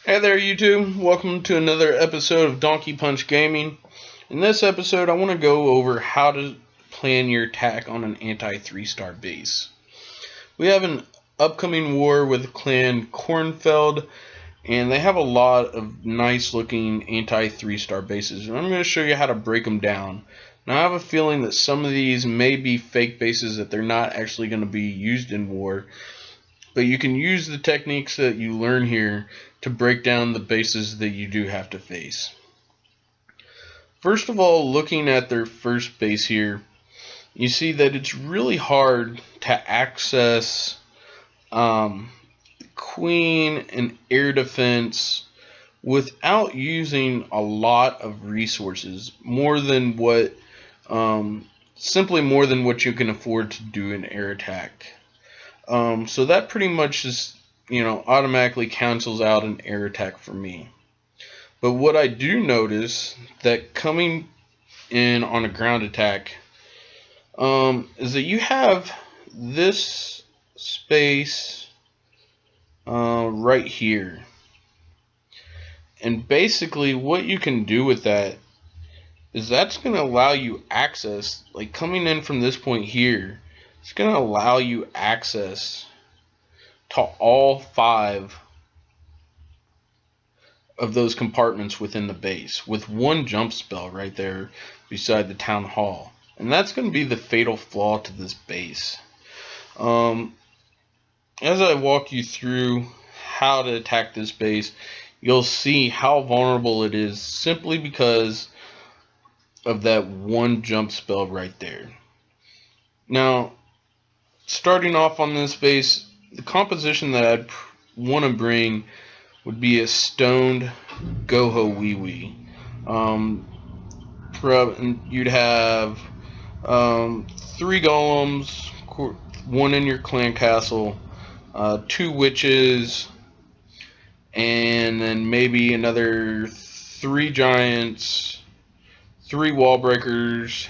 Hey there, YouTube. Welcome to another episode of Donkey Punch Gaming. In this episode, I want to go over how to plan your attack on an anti-3-star base. We have an upcoming war with Clan Kornfeld, and they have a lot of nice-looking anti-3-star bases. And I'm going to show you how to break them down. Now, I have a feeling that some of these may be fake bases, that they're not actually going to be used in war. But you can use the techniques that you learn here to break down the bases that you do have to face. First of all, looking at their first base here, you see that it's really hard to access queen and air defense without using a lot of resources, simply more than what you can afford to do in air attack. So that pretty much just, automatically cancels out an air attack for me. But what I do notice that coming in on a ground attack is that you have this space right here. And basically what you can do with that is that's going to allow you access, like coming in from this point here, it's going to allow you access to all 5 of those compartments within the base with one jump spell right there beside the town hall. And that's going to be the fatal flaw to this base. As I walk you through how to attack this base, you'll see how vulnerable it is simply because of that one jump spell right there. Now, starting off on this base, the composition that I'd want to bring would be a stoned Goho Wee Wee. You'd have 3 golems, 1 in your clan castle, 2 witches, and then maybe another 3 giants, 3 wall breakers,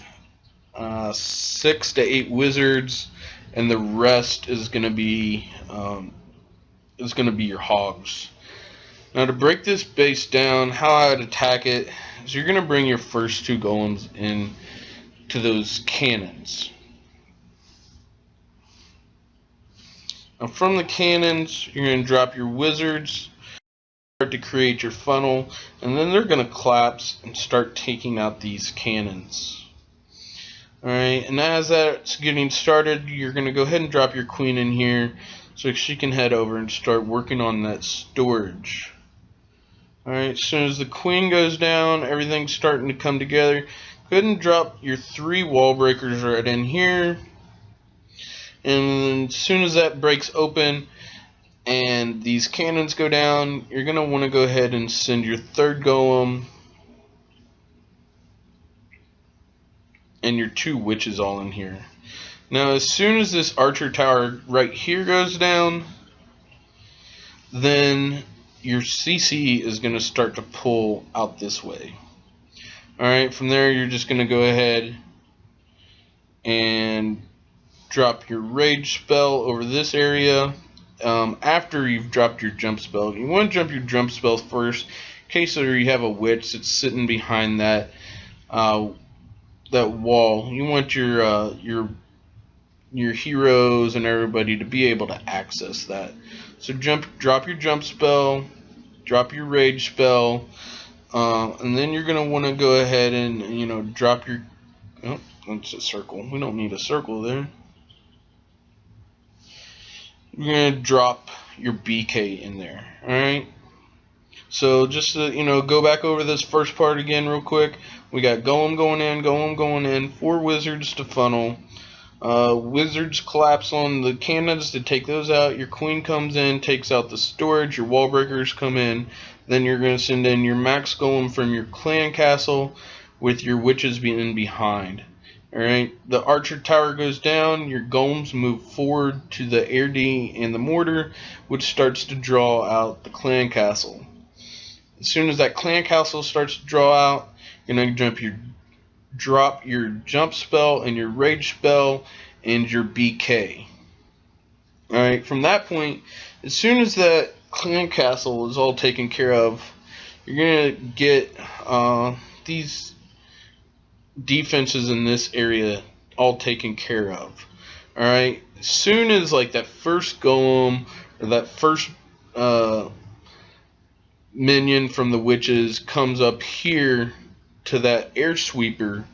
6 to 8 wizards, and the rest is going to be your hogs. Now, to break this base down, how I would attack it is you're going to bring your first 2 golems in to those cannons. Now, from the cannons, you're going to drop your wizards, start to create your funnel, and then they're going to collapse and start taking out these cannons. Alright, and as that's getting started, you're going to go ahead and drop your queen in here so she can head over and start working on that storage. Alright, as soon as the queen goes down, everything's starting to come together. Go ahead and drop your 3 wall breakers right in here. And as soon as that breaks open and these cannons go down, you're going to want to go ahead and send your 3rd golem and your 2 witches all in here. Now, as soon as this archer tower right here goes down, then your CC is going to start to pull out this way. Alright, from there you're just going to go ahead and drop your rage spell over this area. After you've dropped your jump spell, you want to jump your jump spell first, in case you have a witch that's sitting behind that wall. You want your heroes and everybody to be able to access that. So drop your jump spell, drop your rage spell, and then you're gonna want to go ahead and drop your. Oh, that's a circle. We don't need a circle there. You're gonna drop your BK in there. All right. So just to, go back over this first part again real quick. We got golem going in, 4 wizards to funnel. Wizards collapse on the cannons to take those out. Your queen comes in, takes out the storage. Your wall breakers come in. Then you're going to send in your max golem from your clan castle with your witches being behind. Alright, the archer tower goes down. Your golems move forward to the air D and the mortar, which starts to draw out the clan castle. As soon as that clan castle starts to draw out, you're going to drop your jump spell and your rage spell and your BK. Alright, from that point, as soon as that clan castle is all taken care of, you're gonna get these defenses in this area all taken care of. All right. As soon as like that first golem or that first uh, minion from the witches comes up here to that air sweeper,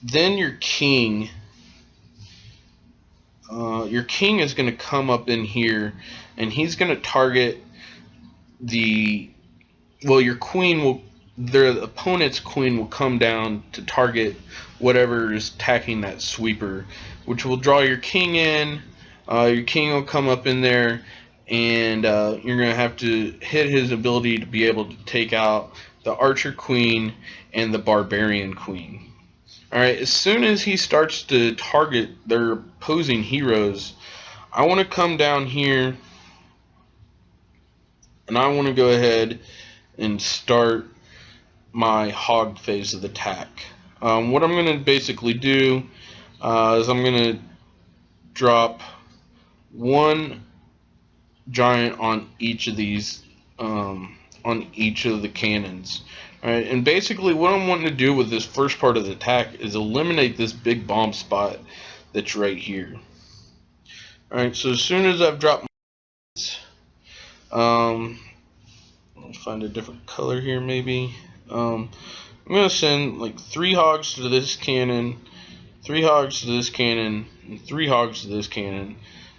then your king is going to come up in here, and he's going to target the your queen will their opponent's queen will come down to target whatever is attacking that sweeper, which will draw your king in. Your king will come up in there, and you're going to have to hit his ability to be able to take out the archer queen and the barbarian queen. Alright, as soon as he starts to target their opposing heroes, I want to come down here and I want to go ahead and start my hog phase of the attack. What I'm going to basically do is I'm going to drop one giant on each of these, on each of the cannons. Alright, and basically what I'm wanting to do with this first part of the attack is eliminate this big bomb spot that's right here. Alright, so as soon as I've dropped let's find a different color here maybe. I'm going to send like 3 hogs to this cannon, 3 hogs to this cannon, and 3 hogs to this cannon.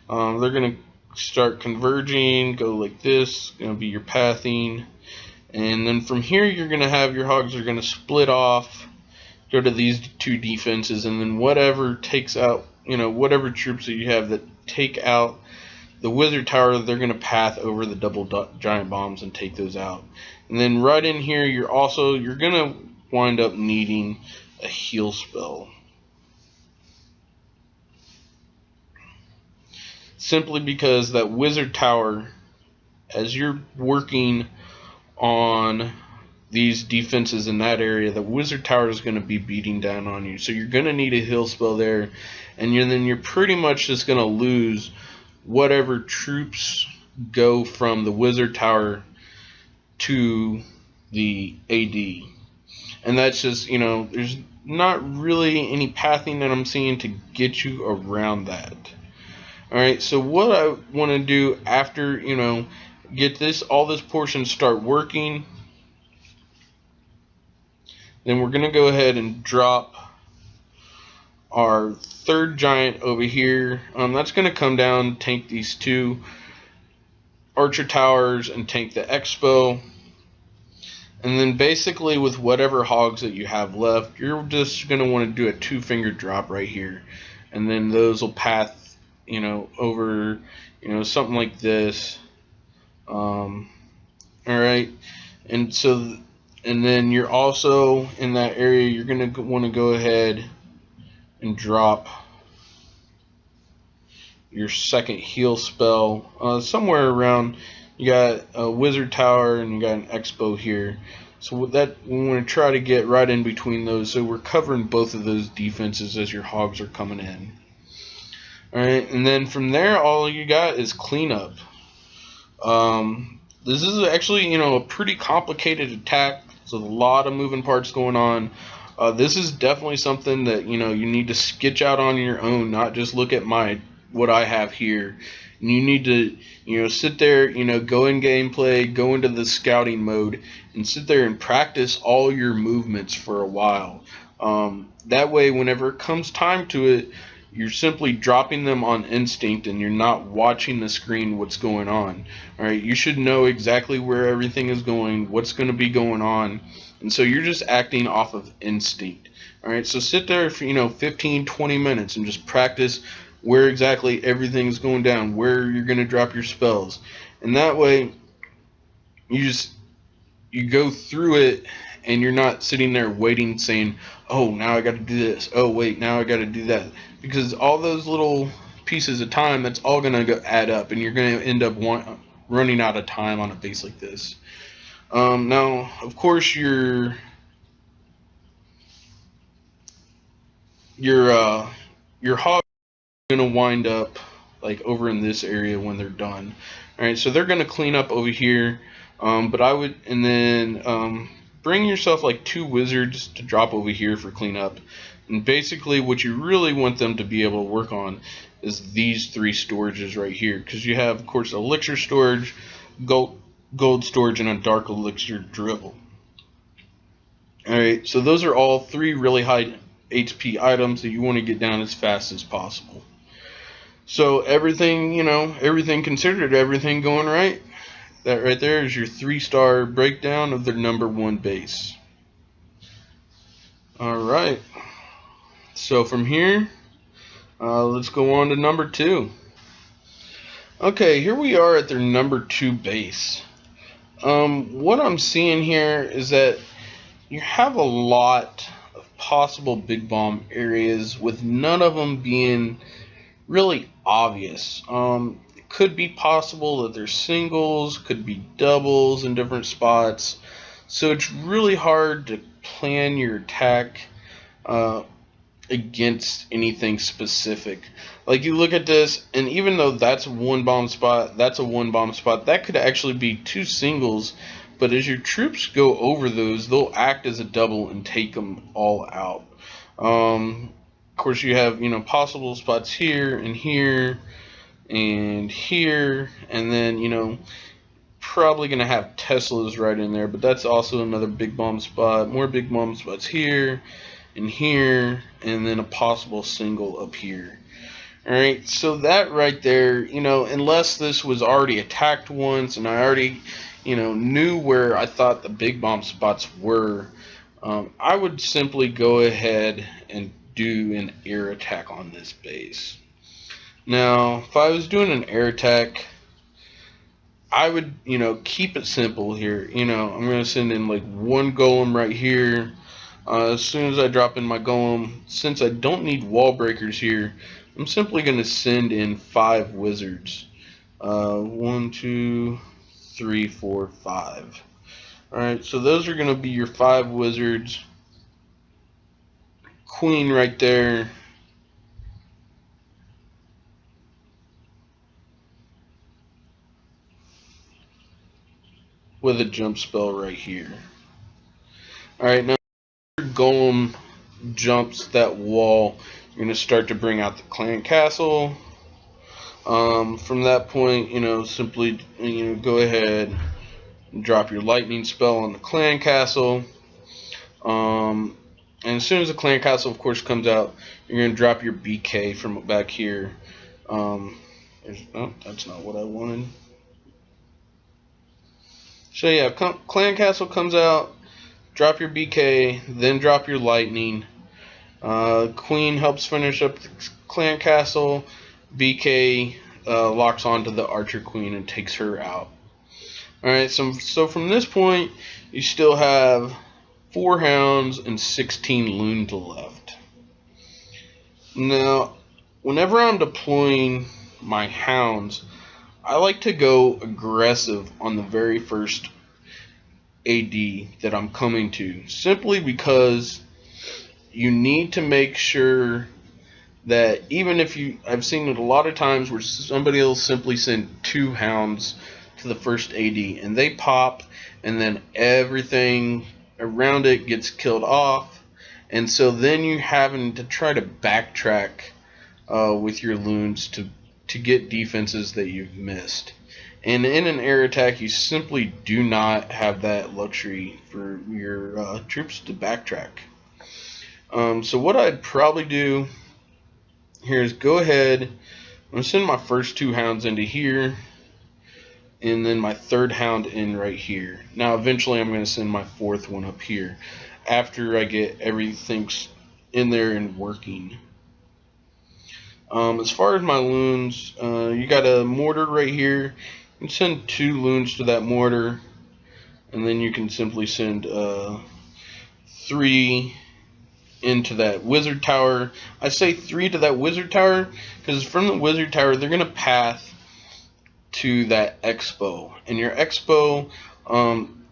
They're going to start converging, go like this, going to be your pathing. And then from here you're going to have your hogs are going to split off, go to these 2 defenses, and then whatever takes out, whatever troops that you have that take out the wizard tower, they're going to path over the double giant bombs and take those out. And then right in here you're going to wind up needing a heal spell. Simply because that wizard tower, as you're working on these defenses in that area, the wizard tower is going to be beating down on you. So you're going to need a heal spell there, and then you're pretty much just going to lose whatever troops go from the wizard tower to the AD. And that's just, there's not really any pathing that I'm seeing to get you around that. Alright, so what I want to do after, get all this portion start working, then we're going to go ahead and drop our 3rd giant over here. That's going to come down, tank these 2 archer towers, and tank the expo. And then basically with whatever hogs that you have left, you're just going to want to do a 2-finger drop right here. And then those will path, over, something like this. Alright, and then you're also in that area, you're going to want to go ahead and drop your 2nd heal spell somewhere around. You got a wizard tower and you got an expo here, so with that we want to try to get right in between those, so we're covering both of those defenses as your hogs are coming in. Alright, and then from there all you got is cleanup. This is actually a pretty complicated attack. There's a lot of moving parts going on. This is definitely something that you need to sketch out on your own, not just look at what I have here. And you need to sit there, go in gameplay, go into the scouting mode, and sit there and practice all your movements for a while. That way, whenever it comes time to it, you're simply dropping them on instinct and you're not watching the screen what's going on. Alright, you should know exactly where everything is going, what's going to be going on, and so you're just acting off of instinct. Alright, so sit there for 15-20 minutes and just practice where exactly everything's going down, where you're going to drop your spells. And that way you go through it and you're not sitting there waiting saying, oh, now I got to do this, oh wait, now I got to do that, because all those little pieces of time, that's all going to add up, and you're going to end up running out of time on a base like this. Now of course your hog is going to wind up like over in this area when they're done. Alright, so they're going to clean up over here. But I would, and then bring yourself like 2 wizards to drop over here for cleanup. And basically what you really want them to be able to work on is these 3 storages right here. Because you have, of course, elixir storage, gold storage, and a dark elixir dribble. Alright, so those are all 3 really high HP items that you want to get down as fast as possible. So everything, everything considered, everything going right, that right there is your 3-star breakdown of their number 1 base. Alright, so from here, let's go on to number 2. Okay, here we are at their number 2 base. What I'm seeing here is that you have a lot of possible big bomb areas with none of them being really obvious. It could be possible that there's singles, could be doubles in different spots. So it's really hard to plan your attack against anything specific. Like you look at this, and even though that's a 1 bomb spot, that could actually be 2 singles. But as your troops go over those, they'll act as a double and take them all out. Of course, you have possible spots here and here and here, and then probably gonna have Teslas right in there. But that's also another big bomb spot. More big bomb spots here and here, and then a possible single up here. Alright, so that right there, unless this was already attacked once and I already knew where I thought the big bomb spots were, I would simply go ahead and do an air attack on this base. Now, if I was doing an air attack, I would, keep it simple here. I'm going to send in like 1 golem right here. As soon as I drop in my golem, since I don't need wall breakers here, I'm simply going to send in 5 wizards. 1, 2, 3, 4, 5. Alright, so those are going to be your 5 wizards. Queen right there. With a jump spell right here. Alright, now your golem jumps that wall, you're going to start to bring out the clan castle. From that point, simply go ahead and drop your lightning spell on the clan castle. And as soon as the clan castle, of course, comes out, you're going to drop your BK from back here. Oh, that's not what I wanted. So yeah, clan castle comes out, drop your BK, then drop your lightning. Queen helps finish up the clan castle. BK locks onto the archer queen and takes her out. Alright, so from this point, you still have 4 hounds and 16 loons left. Now, whenever I'm deploying my hounds, I like to go aggressive on the very first AD that I'm coming to, simply because you need to make sure that even if I've seen it a lot of times where somebody will simply send 2 hounds to the first AD and they pop, and then everything around it gets killed off, and so then you're having to try to backtrack with your loons to get defenses that you've missed. And in an air attack, you simply do not have that luxury for your troops to backtrack. So what I'd probably do here is go ahead, I'm going to send my first 2 hounds into here, and then my 3rd hound in right here. Now eventually I'm going to send my 4th one up here after I get everything in there and working. As far as my loons, you got a mortar right here. You can send 2 loons to that mortar, and then you can simply send 3 into that wizard tower. I say 3 to that wizard tower because from the wizard tower they're going to path to that expo, and your expo,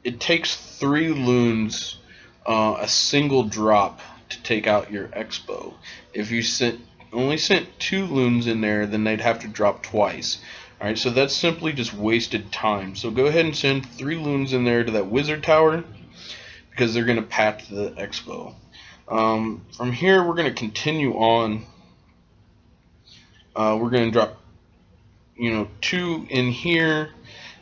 it takes 3 loons a single drop to take out your expo. If you only sent 2 loons in there, then they'd have to drop twice, Alright, so that's simply just wasted time. So go ahead and send 3 loons in there to that wizard tower, because they're going to patch the expo. From here, we're going to continue on. We're going to drop, 2 in here,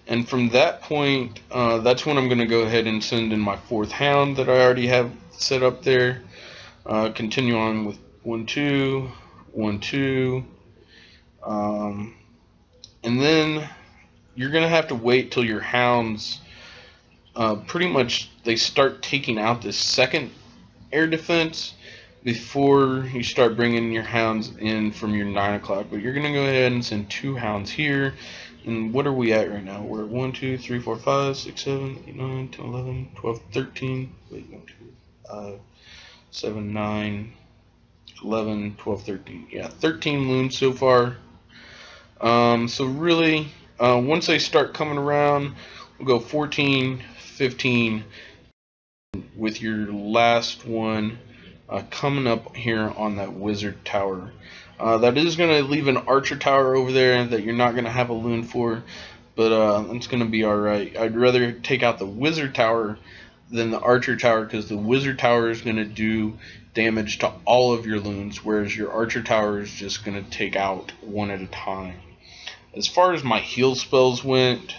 and from that point, that's when I'm going to go ahead and send in my 4th hound that I already have set up there. Continue on with 1, 2, 1, 2, and then you're going to have to wait till your hounds pretty much they start taking out this second air defense before you start bringing your hounds in from your 9 o'clock. But you're going to go ahead and send 2 hounds here. And what are we at right now? We're at 1, 2, 3, 4, 5, 6, 7, 8, 9, 10, 11, 12, 13. Wait, 1, 2, 5, 7, 9, 11, 12, 13. Yeah, 13 loons so far. So really, once they start coming around, we'll go 14, 15, with your last one coming up here on that wizard tower. That is going to leave an archer tower over there that you're not going to have a loon for, but it's going to be alright. I'd rather take out the wizard tower than the archer tower, because the wizard tower is going to do damage to all of your loons, whereas your archer tower is just going to take out one at a time. As far as my heal spells went,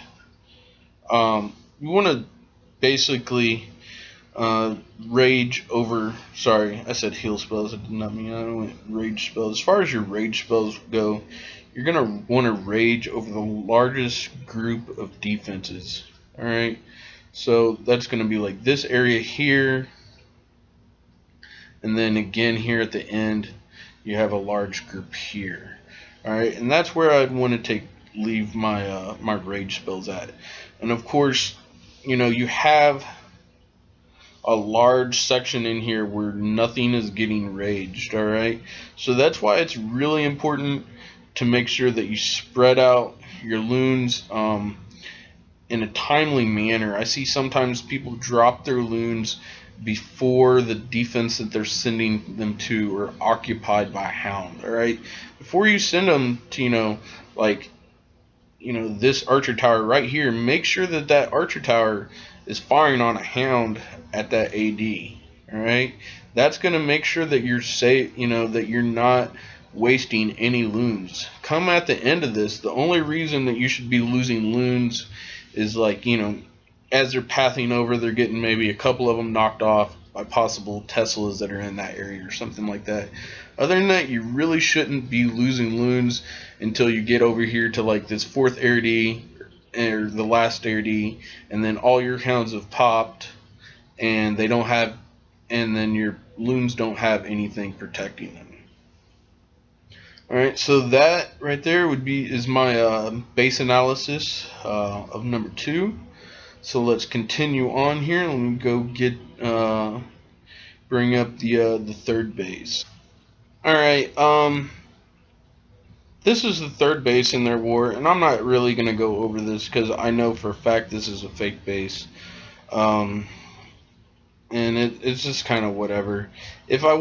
you want to basically rage over. Sorry, I said heal spells. I did not mean I went rage spells. As far as your rage spells go, you're gonna want to rage over the largest group of defenses. All right, so that's gonna be like this area here, and then again here at the end, you have a large group here. All right, and that's where I'd want to leave my my rage spells at. And of course, you have a large section in here where nothing is getting raged. All right, so that's why it's really important to make sure that you spread out your loons in a timely manner. I see sometimes people drop their loons before the defense that they're sending them to are occupied by a hound. All right, before you send them to this archer tower right here, make sure that that archer tower is firing on a hound at that AD. All right, that's going to make sure that you're safe. That you're not wasting any loons. Come at the end of this, the only reason that you should be losing loons is as they're pathing over, they're getting maybe a couple of them knocked off by possible Teslas that are in that area or something like that. Other than that, you really shouldn't be losing loons until you get over here to this 4th air D or the last air D, and then all your hounds have popped, and then your loons don't have anything protecting them. All right, so that right there is my base analysis of number 2. So let's continue on here. Let me go bring up the 3rd base. All right, this is the 3rd base in their war, and I'm not really gonna go over this because I know for a fact this is a fake base, and it's just kind of whatever. If I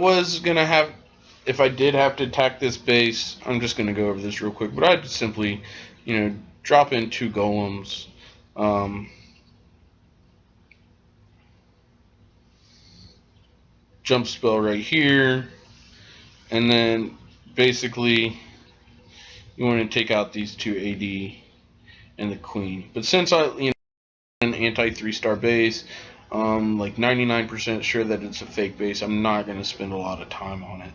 did have to attack this base, I'm just gonna go over this real quick. But I'd simply, drop in 2 golems. Jump spell right here, and then basically you want to take out these 2 AD and the queen. But since an anti 3-star base, 99% sure that it's a fake base, I'm not going to spend a lot of time on it.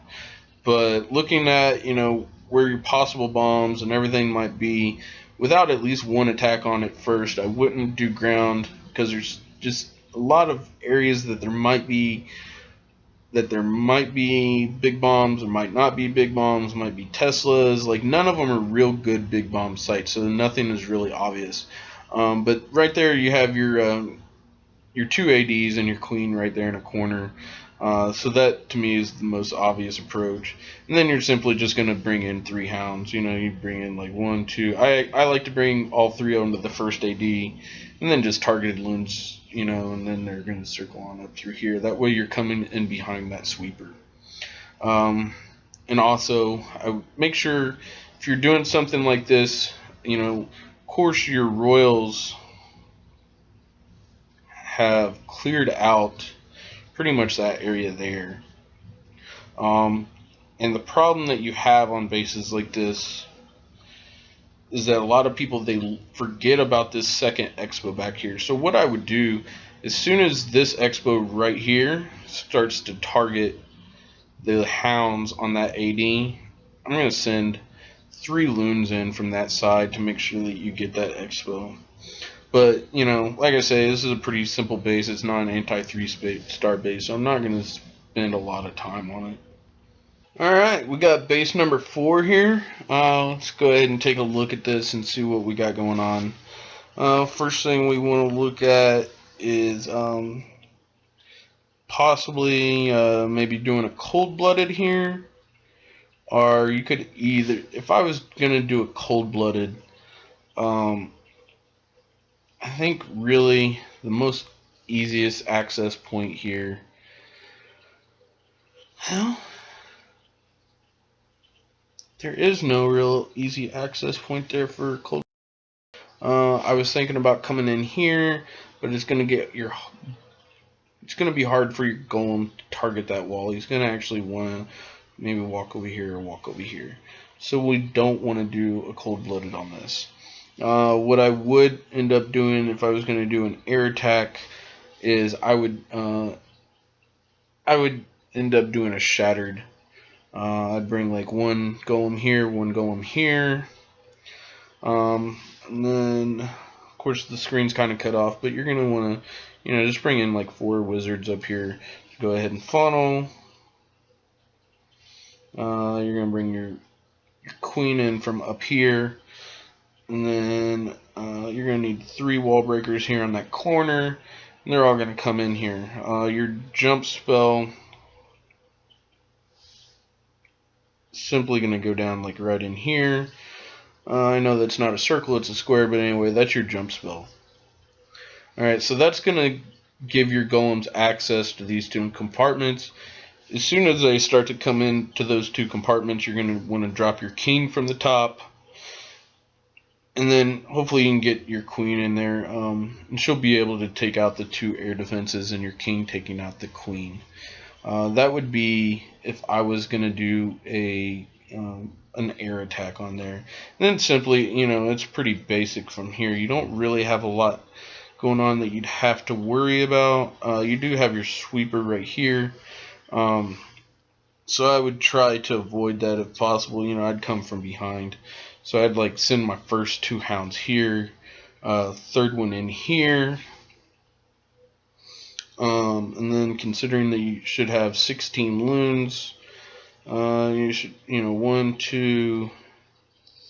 But looking at where your possible bombs and everything might be, without at least 1 attack on it first, I wouldn't do ground, because there's just a lot of areas that there might be big bombs, or might not be big bombs, might be Teslas. None of them are real good big bomb sites, so nothing is really obvious. But right there you have your 2 ADs and your queen right there in a corner. So that to me is the most obvious approach. And then you're simply just going to bring in 3 hounds. You bring in 1, 2. I like to bring all 3 onto the first AD, and then just targeted loons, and then they're going to circle on up through here. That way you're coming in behind that sweeper. And also, I make sure if you're doing something like this, of course your royals have cleared out pretty much that area there. And the problem that you have on bases like this is that a lot of people, they forget about this second expo back here. So what I would do, as soon as this expo right here starts to target the hounds on that AD, I'm going to send 3 loons in from that side to make sure that you get that expo. But, like I say, this is a pretty simple base. It's not an anti-3-star base, so I'm not going to spend a lot of time on it. Alright, we got base number 4 here. Let's go ahead and take a look at this and see what we got going on. First thing we want to look at is possibly maybe doing a cold-blooded here. Or you could either, if I was going to do a cold-blooded, I think really the most easiest access point here, well, there is no real easy access point there for cold. I was thinking about coming in here, but it's going to be hard for your golem to target that wall. He's going to actually want to maybe walk over here or walk over here. So we don't want to do a cold-blooded on this. What I would end up doing if I was going to do an air attack is I would end up doing a shattered. I'd bring like one golem here, one golem here. And then, of course, the screen's kind of cut off, but you're going to want to, just bring in like 4 wizards up here. Go ahead and funnel. You're going to bring your queen in from up here. And then you're going to need 3 wall breakers here on that corner. And they're all going to come in here. Your jump spell simply going to go down like right in here. I know that's not a circle, it's a square, but anyway, that's your jump spell. Alright, so that's going to give your golems access to these 2 compartments. As soon as they start to come into those 2 compartments, you're going to want to drop your king from the top. And then hopefully you can get your queen in there. And she'll be able to take out the 2 air defenses and your king taking out the queen. That would be if I was going to do an air attack on there. And then simply, it's pretty basic from here. You don't really have a lot going on that you'd have to worry about. You do have your sweeper right here. So I would try to avoid that if possible. I'd come from behind. So I'd like send my first 2 hounds here, 3rd one in here. And then considering that you should have 16 loons, you should, 1, 2,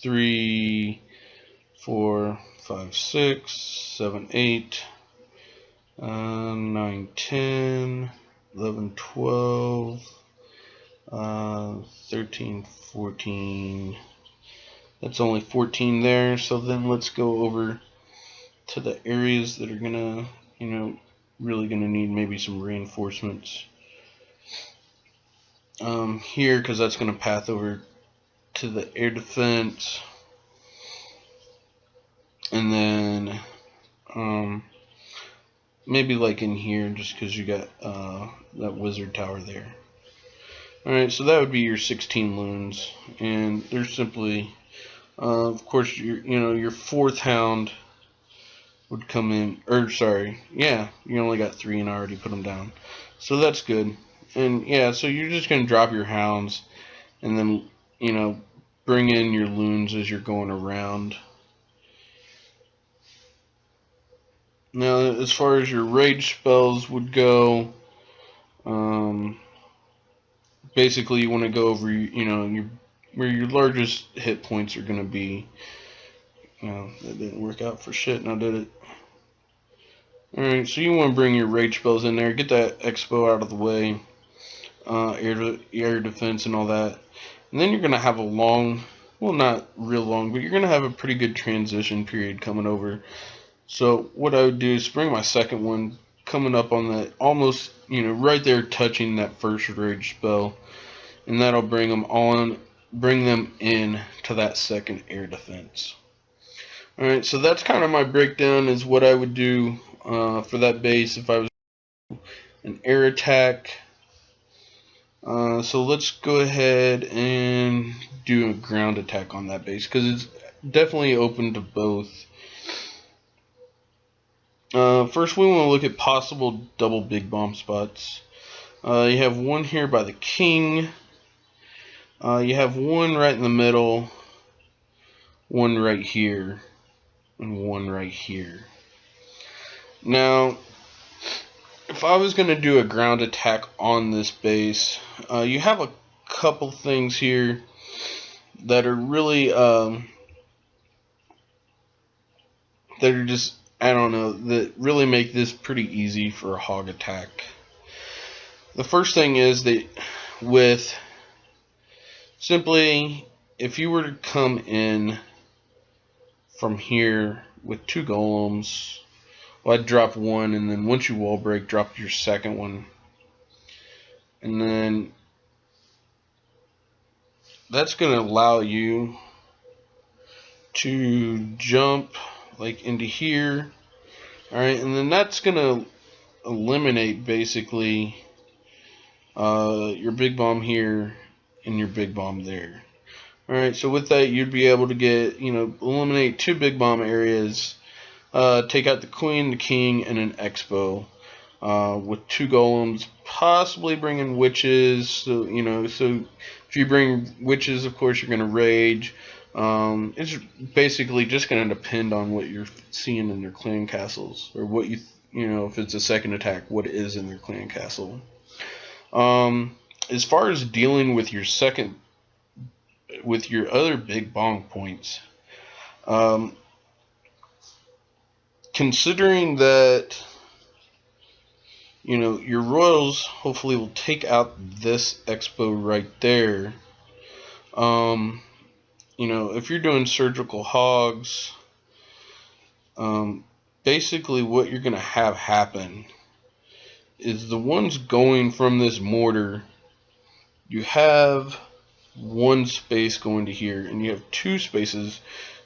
3, 4, 5, 6, 7, 8, 9, 10, 11, 12, 13, 14. That's only 14 there. So then let's go over to the areas that are gonna, really gonna need maybe some reinforcements. Here, because that's gonna path over to the air defense, and then maybe like in here, just because you got that wizard tower there. Alright, so that would be your 16 loons, and they're simply, of course, your 4th hound would come in, or sorry, yeah, you only got 3 and I already put them down, so that's good. And yeah, so you're just going to drop your hounds, and then, bring in your loons as you're going around. Now, as far as your rage spells would go, basically you want to go over, where your largest hit points are going to be. That didn't work out for shit, now did it? Alright, so you want to bring your rage spells in there, get that expo out of the way, air defense and all that. And then you're going to have a long, well, not real long, but you're going to have a pretty good transition period coming over. So what I would do is bring my second one coming up on that, almost, right there touching that first rage spell. And that'll bring them in to that second air defense. Alright, so that's kind of my breakdown is what I would do for that base if I was an air attack. So let's go ahead and do a ground attack on that base because it's definitely open to both. First, we want to look at possible double big bomb spots. You have one here by the king. You have one right in the middle, one right here, and one right here. Now, if I was going to do a ground attack on this base, you have a couple things here that are really, that are just, I don't know, that really make this pretty easy for a hog attack. The first thing is that with simply, if you were to come in from here with 2 golems, well, I'd drop one, and then once you wall break, drop your second one. And then that's going to allow you to jump like into here. Alright, and then that's going to eliminate basically your big bomb here and your big bomb there. Alright, so with that you'd be able to get, eliminate 2 big bomb areas, take out the queen, the king, and an expo. With 2 golems, possibly bringing witches. So if you bring witches, of course you're going to rage. It's basically just going to depend on what you're seeing in their clan castles, or what if it's a second attack, what is in their clan castle. As far as dealing with your other big bomb points, considering that your royals hopefully will take out this expo right there. If you're doing surgical hogs, basically what you're going to have happen is the ones going from this mortar, you have 1 space going to here, and you have 2 spaces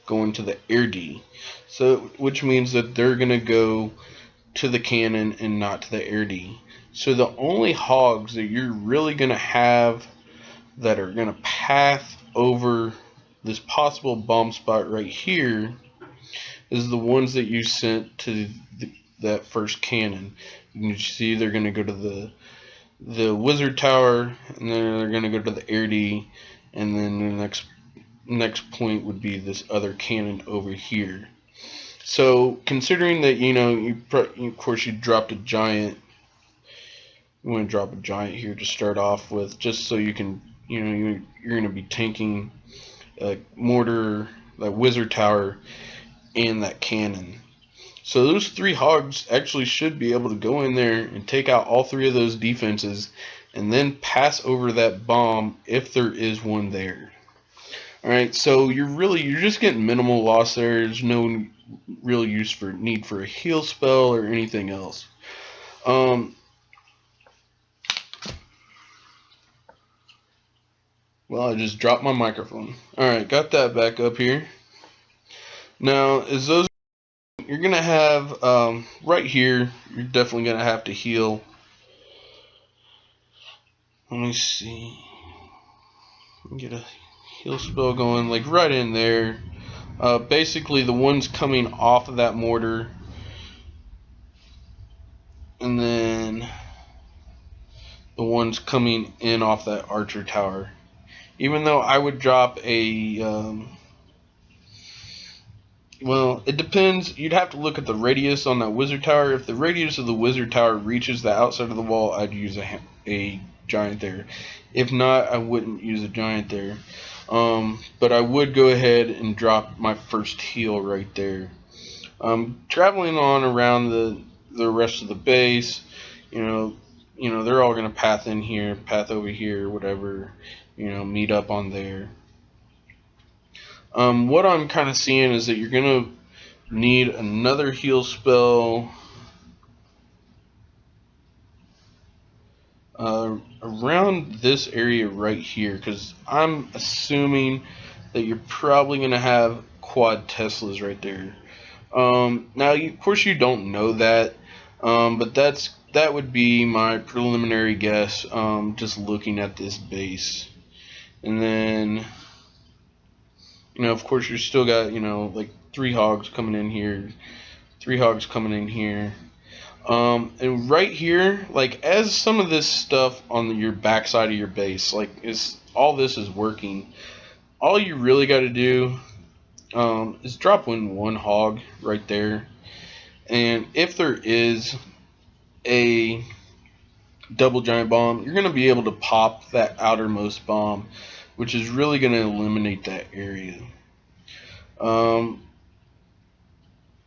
going to the air D. So, which means that they're going to go to the cannon and not to the air D. So the only hogs that you're really going to have that are going to path over this possible bomb spot right here is the ones that you sent to that first cannon. You can see they're going to go to the wizard tower, and then they're going to go to the air D, and then the next point would be this other cannon over here. So considering that of course you dropped a giant, you want to drop a giant here to start off with, just so you can you're going to be tanking a mortar, that wizard tower, and that cannon. So those 3 hogs actually should be able to go in there and take out all 3 of those defenses, and then pass over that bomb if there is one there. Alright, so you're just getting minimal loss there. There's no real need for a heal spell or anything else. Well, I just dropped my microphone. Alright, got that back up here. Now, you're gonna have right here, you're definitely gonna have to heal. Let me see. Get a heal spell going, like right in there. Basically, the ones coming off of that mortar, and then the ones coming in off that archer tower. Even though I would drop a well, it depends. You'd have to look at the radius on that wizard tower. If the radius of the wizard tower reaches the outside of the wall, I'd use a giant there. If not, I wouldn't use a giant there. But I would go ahead and drop my first heal right there. Traveling on around the rest of the base, they're all gonna path in here, path over here, whatever, meet up on there. What I'm kind of seeing is that you're gonna need another heal spell around this area right here, because I'm assuming that you're probably gonna have quad Teslas right there. Now, of course, you don't know that, but that would be my preliminary guess. Just looking at this base, and then of course, you're still got like 3 hogs coming in here, 3 hogs coming in here. And right here, like as some of this stuff on your backside of your base, like all this is working. All you really got to do is drop in 1 hog right there, and if there is a double giant bomb, you're going to be able to pop that outermost bomb, which is really going to eliminate that area.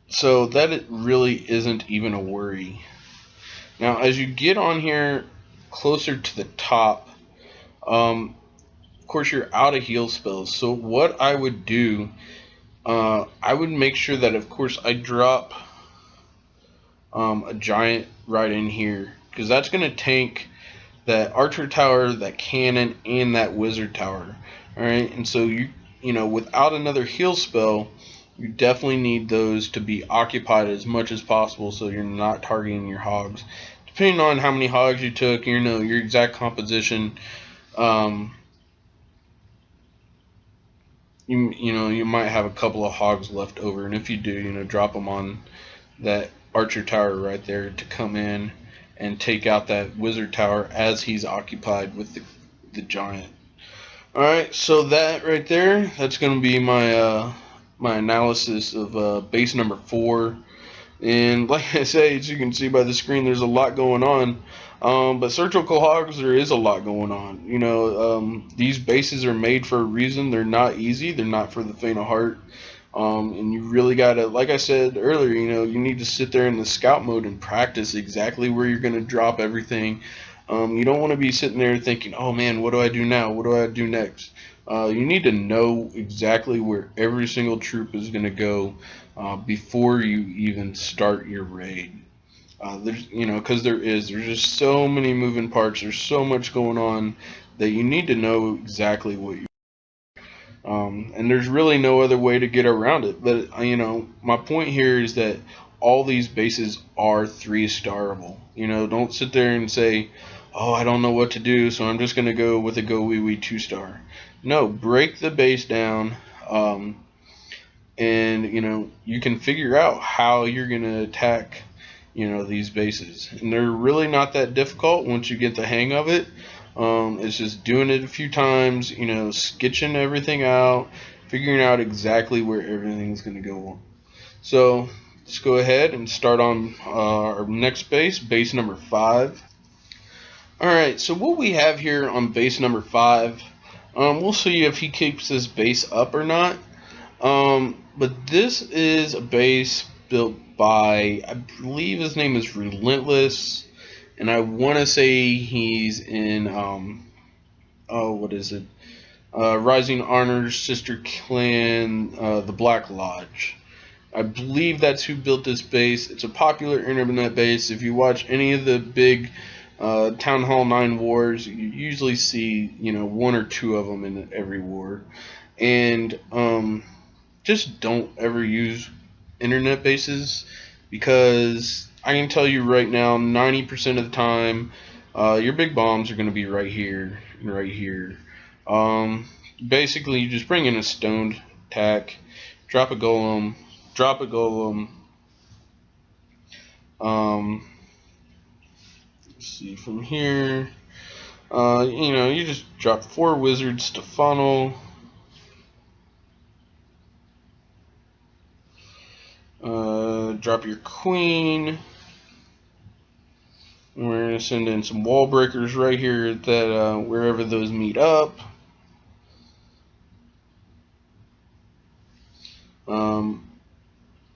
So that it really isn't even a worry. Now, as you get on here closer to the top, of course you're out of heal spells. So what I would do, I would make sure that, of course, I drop a giant right in here, because that's going to tank that archer tower, that cannon, and that wizard tower. Alright, and so without another heal spell, you definitely need those to be occupied as much as possible so you're not targeting your hogs. Depending on how many hogs you took, your exact composition, you might have a couple of hogs left over, and if you do, drop them on that archer tower right there to come in and take out that wizard tower as he's occupied with the giant. Alright, so that right there, that's going to be my my analysis of base number 4. And like I say, as you can see by the screen, there's a lot going on. But surgical hogs, there is a lot going on. These bases are made for a reason. They're not easy. They're not for the faint of heart. And you really gotta, like I said earlier, you need to sit there in the scout mode and practice exactly where you're gonna drop everything. You don't want to be sitting there thinking, oh man, what do I do now? What do I do next? You need to know exactly where every single troop is going to go before you even start your raid. Because there's just so many moving parts. There's so much going on that you need to know exactly what you. And there's really no other way to get around it. But my point here is that all these bases are 3-starable. Don't sit there and say, oh, I don't know what to do, so I'm just going to go with a go wee wee 2-star. No, break the base down, and you can figure out how you're going to attack these bases, and they're really not that difficult once you get the hang of it. It's just doing it a few times, sketching everything out, figuring out exactly where everything's going to go. So let's go ahead and start on our next base number 5. Alright, so what we have here on base number 5, we'll see if he keeps this base up or not. But this is a base built by, I believe his name is Relentless, and I want to say he's in, what is it? Rising Honor's sister clan, the Black Lodge. I believe that's who built this base. It's a popular internet base. If you watch any of the big Town Hall 9 wars, you usually see 1 or 2 of them in every war. And just don't ever use internet bases, because I can tell you right now, 90% of the time, your big bombs are going to be right here and right here. Basically, you just bring in a stoned attack, drop a golem, drop a golem. Let's see from here. You just drop 4 wizards to funnel. Drop your queen. We're gonna send in some wall breakers right here that wherever those meet up.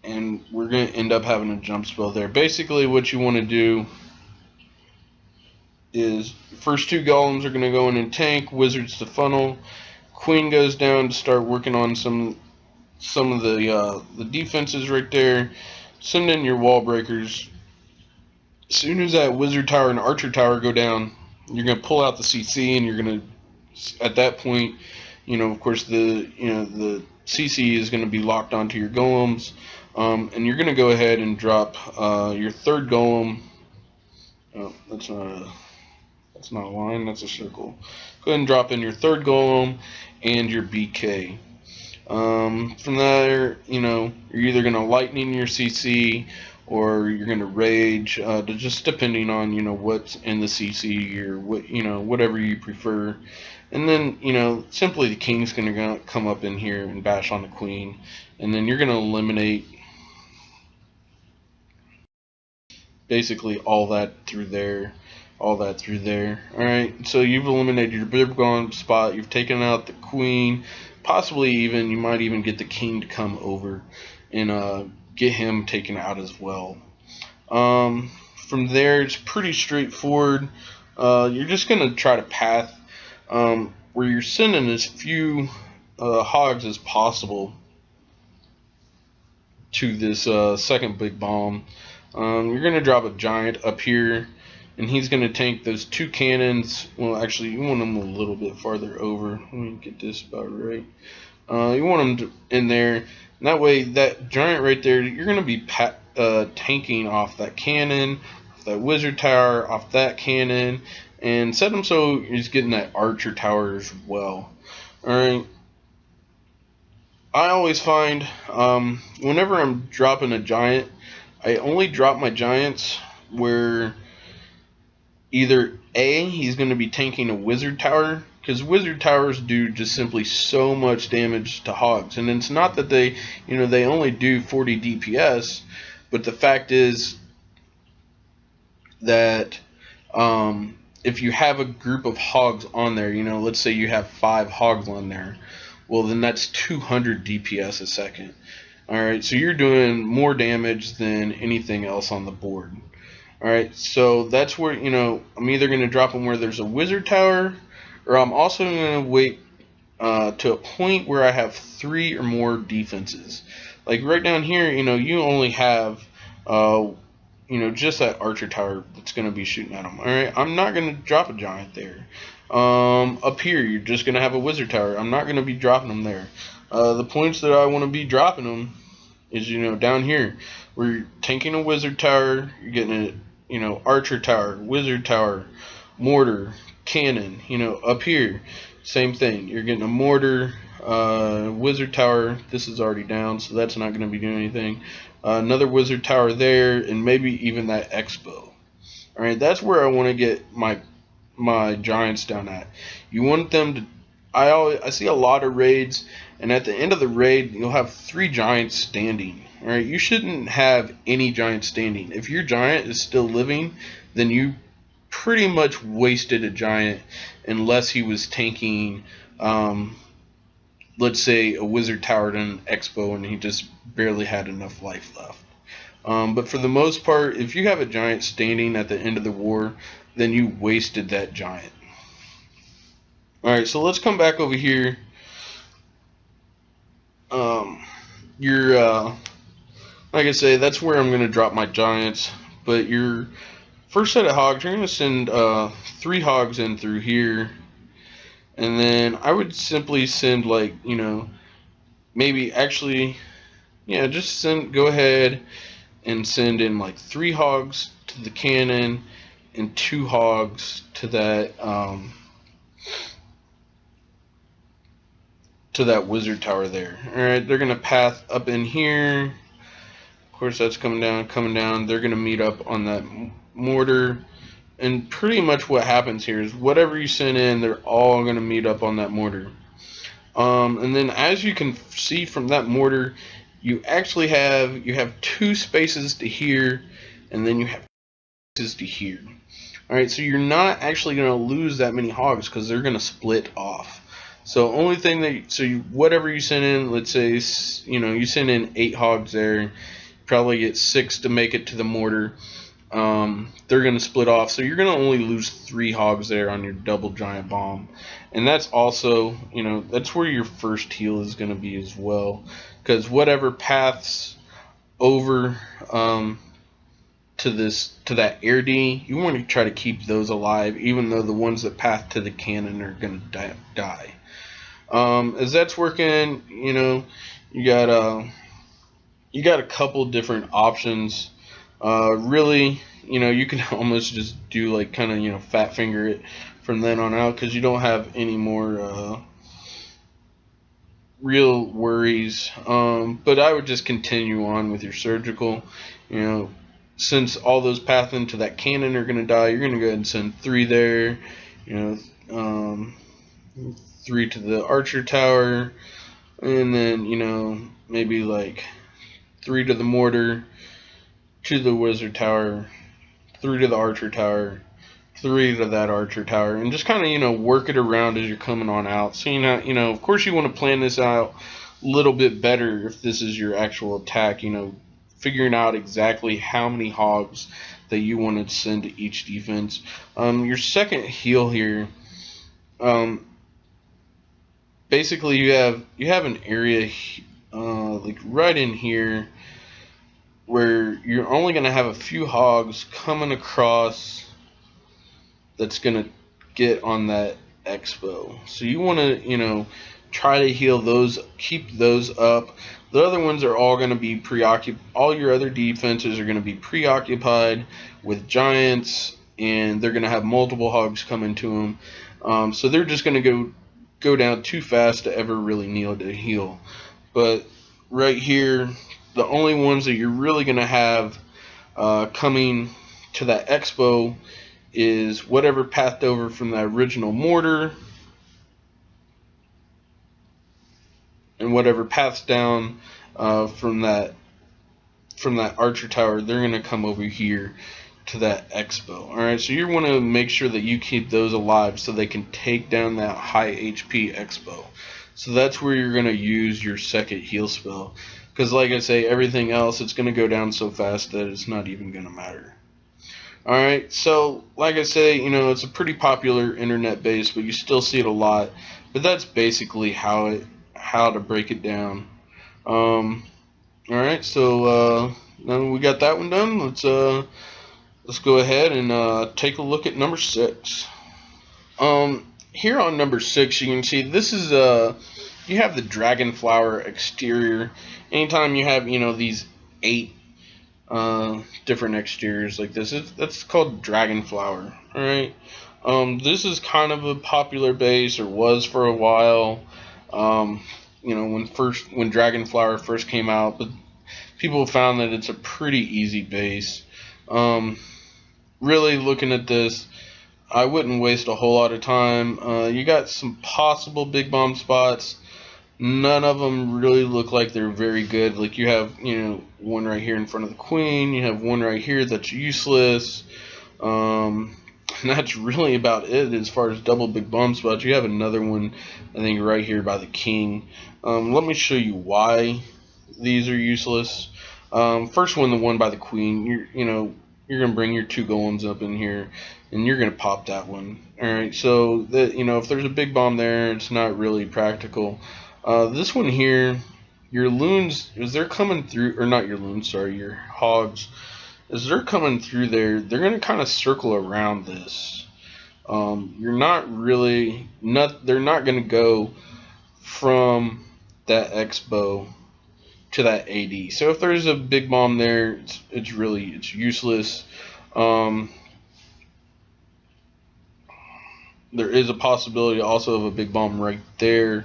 And we're gonna end up having a jump spell there. Basically, what you want to do is first 2 golems are gonna go in and tank, wizards to funnel. Queen goes down to start working on some of the defenses right there. Send in your wall breakers. As soon as that wizard tower and archer tower go down, you're gonna pull out the CC, and you're gonna, at that point, of course the CC is going to be locked onto your golems, and you're going to go ahead and drop your third golem. Oh, that's not a line, that's a circle. Go ahead and drop in your third golem and your BK. From there, you're either going to lightning your CC or you're going to rage, just depending on, what's in the CC or whatever you prefer. And then, simply the king's going to come up in here and bash on the queen. And then you're going to eliminate basically all that through there. Alright, so you've eliminated your big golem spot. You've taken out the queen. Possibly even, you might even get the king to come over and get him taken out as well. From there, it's pretty straightforward. You're just going to try to path where you're sending as few hogs as possible to this second big bomb. You're going to drop a giant up here, and he's going to tank those two cannons. Well, actually, you want them a little bit farther over. Let me get this about right. You want them in there, and that way, that giant right there, you're going to be tanking off that cannon, off that wizard tower, off that cannon, and set him so he's getting that archer tower as well. Alright. I always find, whenever I'm dropping a giant, I only drop my giants where either A, he's going to be tanking a wizard tower, because wizard towers do just simply so much damage to hogs. And it's not that they only do 40 DPS, but the fact is that if you have a group of hogs on there, let's say you have 5 hogs on there, well, then that's 200 DPS a second. Alright, so you're doing more damage than anything else on the board. Alright, so that's where, I'm either going to drop them where there's a wizard tower, or I'm also going to wait to a point where I have 3 or more defenses. Like right down here, you only have, just that archer tower that's going to be shooting at them. Alright, I'm not going to drop a giant there. Up here, you're just going to have a wizard tower. I'm not going to be dropping them there. The points that I want to be dropping them is, down here, where you're tanking a wizard tower, you're getting a, archer tower, wizard tower, mortar, cannon. Up here, same thing. You're getting a mortar, wizard tower. This is already down, so that's not going to be doing anything. Another wizard tower there, and maybe even that expo. Alright, that's where I want to get my giants down at. You want them to, I see a lot of raids, and at the end of the raid, you'll have 3 giants standing. Alright, you shouldn't have any giants standing. If your giant is still living, then you pretty much wasted a giant, unless he was tanking, let's say, a wizard tower and an expo, and he just barely had enough life left. But for the most part, if you have a giant standing at the end of the war, then you wasted that giant. Alright, so let's come back over here. Like I say, that's where I'm going to drop my giants. But your first set of hogs, you're going to send 3 hogs in through here. And then I would simply send, like, maybe actually, yeah, just go ahead and send in like 3 hogs to the cannon and 2 hogs to that wizard tower there. Alright, they're gonna path up in here. Of course, that's coming down. They're gonna meet up on that mortar. And pretty much what happens here is whatever you send in, they're all gonna meet up on that mortar. And then as you can see from that mortar, you actually have 2 spaces to here, and then you have spaces to here. Alright, so you're not actually going to lose that many hogs because they're going to split off. So only thing whatever you send in, let's say, you send in 8 hogs there, you probably get 6 to make it to the mortar. They're going to split off, so you're going to only lose 3 hogs there on your double giant bomb. And that's also, that's where your first heal is going to be as well, because whatever paths over to that air D, you want to try to keep those alive, even though the ones that path to the cannon are going to die. As that's working, you got you got a couple different options. Really, you can almost just do like kind of fat finger it from then on out because you don't have any more real worries. But I would just continue on with your surgical. You know, since all those path into that cannon are going to die, you're going to go ahead and send 3 there. You know, 3 to the archer tower, and then maybe like 3 to the mortar, to the wizard tower, 3 to the archer tower, 3 to that archer tower, and just kind of work it around as you're coming on out. So of course you want to plan this out a little bit better if this is your actual attack. Figuring out exactly how many hogs that you want to send to each defense. Your second heal here, basically you have an area like right in here where you're only going to have a few hogs coming across that's going to get on that expo. So you want to, try to heal those, keep those up. The other ones are all going to be preoccupied. All your other defenses are going to be preoccupied with giants, and they're going to have multiple hogs coming to them. So they're just going to go down too fast to ever really need to heal. But right here, the only ones that you're really going to have coming to that expo is whatever pathed over from the original mortar and whatever paths down from that archer tower. They're going to come over here to that expo. Alright, so you want to make sure that you keep those alive so they can take down that high HP expo. So that's where you're going to use your second heal spell. Because like I say, everything else, it's going to go down so fast that it's not even going to matter. Alright, so like I say, it's a pretty popular internet base, but you still see it a lot. But that's basically how to break it down. Alright, so now we got that one done. Let's go ahead and take a look at number 6. Here on number 6, you can see this is you have the dragon flower exterior. Anytime you have these 8 different exteriors like this, that's called dragon flower. All right. This is kind of a popular base, or was for a while. When dragon flower first came out, but people found that it's a pretty easy base. Really looking at this, I wouldn't waste a whole lot of time. You got some possible big bomb spots. None of them really look like they're very good. Like you have, one right here in front of the queen. You have one right here that's useless. And that's really about it as far as double big bomb spots. You have another one, I think, right here by the king. Let me show you why these are useless. First one, the one by the queen. You're gonna bring your 2 golems up in here, and you're gonna pop that one. All right. So that if there's a big bomb there, it's not really practical. This one here, your loons, as they're coming through, or not your loons, sorry, your hogs, as they're coming through there, they're going to kind of circle around this. They're not going to go from that expo to that AD. So if there's a big bomb there, it's useless. There is a possibility also of a big bomb right there.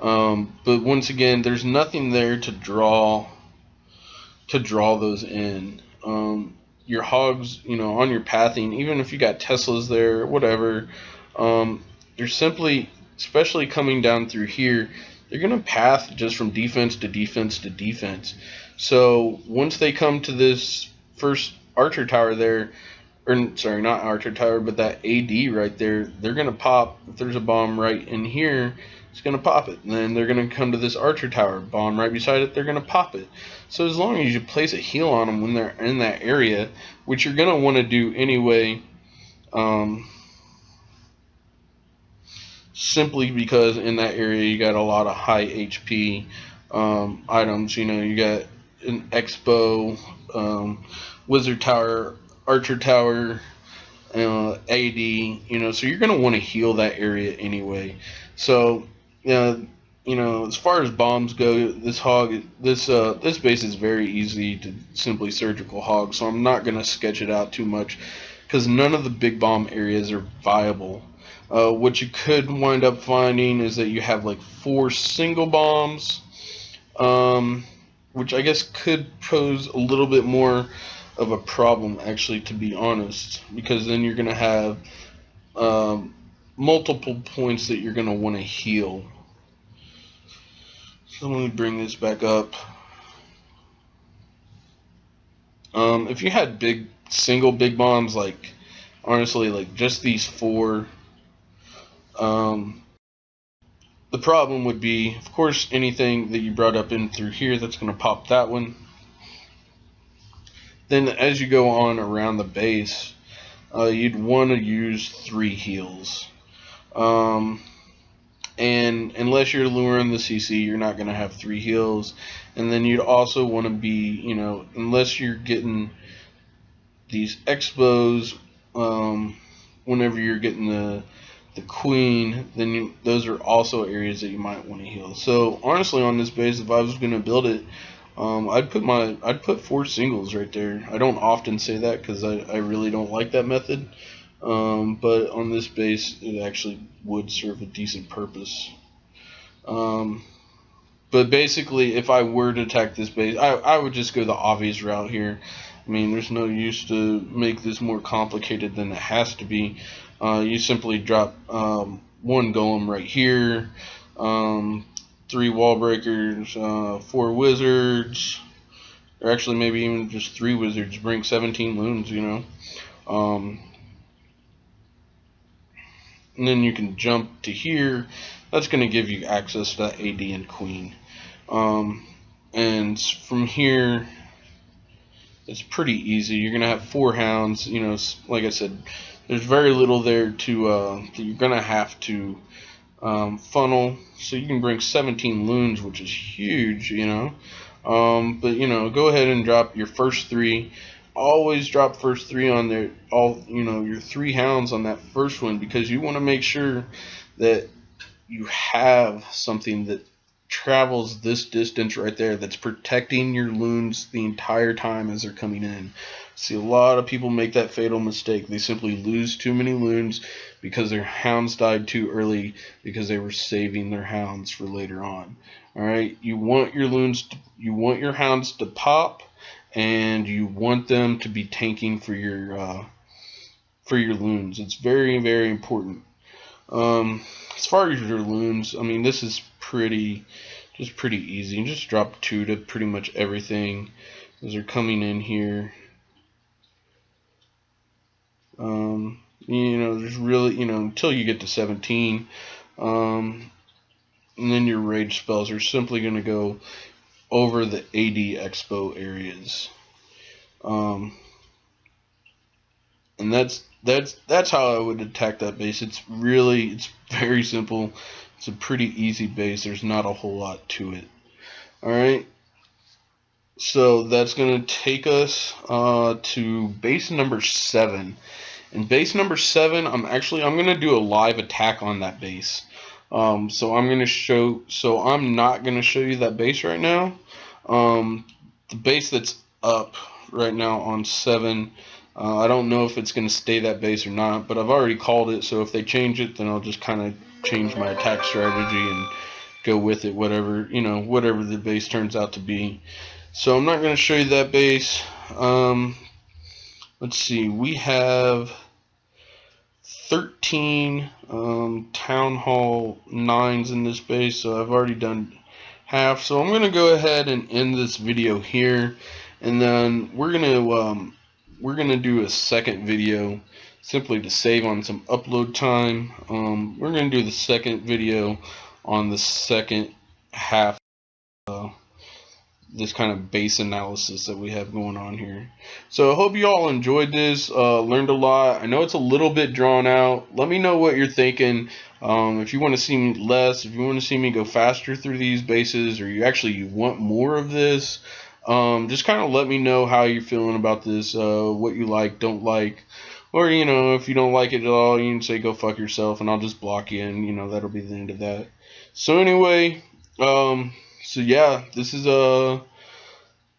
But once again, there's nothing there to draw those in. Your hogs, on your pathing, even if you got Teslas there, whatever, they're simply, especially coming down through here, they're going to path just from defense to defense to defense. So once they come to this first archer tower there, or sorry, not archer tower, but that AD right there, they're going to pop. If there's a bomb right in here, it's going to pop it. And then they're going to come to this archer tower, bomb right beside it, they're going to pop it. So as long as you place a heal on them when they're in that area, which you're going to want to do anyway, simply because in that area you got a lot of high HP items. You got an expo, wizard tower, archer tower, AD, so you're going to want to heal that area anyway. So you know, as far as bombs go, this base is very easy to simply surgical hog. So I'm not gonna sketch it out too much because none of the big bomb areas are viable. What you could wind up finding is that you have like 4 single bombs, um, which I guess could pose a little bit more of a problem, actually, to be honest, because then you're gonna have um, multiple points that you're gonna want to heal. So let me bring this back up. If you had single big bombs, like honestly, like just these 4, um, the problem would be, of course, anything that you brought up in through here that's going to pop that one. Then as you go on around the base, you'd want to use 3 heals. And unless you're luring the CC, you're not going to have 3 heals. And then you'd also want to be, you know, unless you're getting these expos, whenever you're getting the queen, then those are also areas that you might want to heal. So honestly, on this base, if I was going to build it, I'd put 4 singles right there. I don't often say that because I really don't like that method. But on this base, it actually would serve a decent purpose. But basically, if I were to attack this base, I would just go the obvious route here. I mean, there's no use to make this more complicated than it has to be. You simply drop 1 golem right here, 3 wall breakers, 4 wizards, or actually maybe even just 3 wizards. Bring 17 loons, you know. And then you can jump to here. That's going to give you access to AD and Queen. And from here, it's pretty easy. You're going to have 4 hounds. You know, like I said, there's very little there to that you're going to have to funnel. So you can bring 17 loons, which is huge, you know. But, you know, go ahead and drop your first 3. Always drop first 3 on there, your 3 hounds on that first one, because you want to make sure that you have something that travels this distance right there that's protecting your loons the entire time as they're coming in. See, a lot of people make that fatal mistake. They simply lose too many loons because their hounds died too early because they were saving their hounds for later on. Alright, you want your hounds to pop, and you want them to be tanking for your loons. It's very, very important. As far as your loons, I mean, this is pretty easy. You just drop 2 to pretty much everything as they're coming in here. You know, there's really, you know, until you get to 17, and then your rage spells are simply going to go over the AD expo areas. And that's how I would attack that base. It's very simple. It's a pretty easy base. There's not a whole lot to it. Alright, so that's going to take us to base number 7. And base number 7, I'm going to do a live attack on that base. So I'm not going to show you that base right now. The base that's up right now on 7, I don't know if it's going to stay that base or not, but I've already called it, so if they change it, then I'll just kind of change my attack strategy and go with it, whatever the base turns out to be. So I'm not going to show you that base. Let's see, we have 13 Town Hall 9s in this base, so I've already done half. So I'm going to go ahead and end this video here, and then we're going to do a second video simply to save on some upload time. We're going to do the second video on the second half of this kind of base analysis that we have going on here. So I hope you all enjoyed this, learned a lot. I know it's a little bit drawn out. Let me know what you're thinking. If you want to see me less, if you want to see me go faster through these bases, or you want more of this, just kind of let me know how you're feeling about this, what you like, don't like. Or, you know, if you don't like it at all, you can say go fuck yourself, and I'll just block you, and, you know, that'll be the end of that. So anyway, so yeah, this is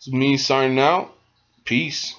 me signing out. Peace.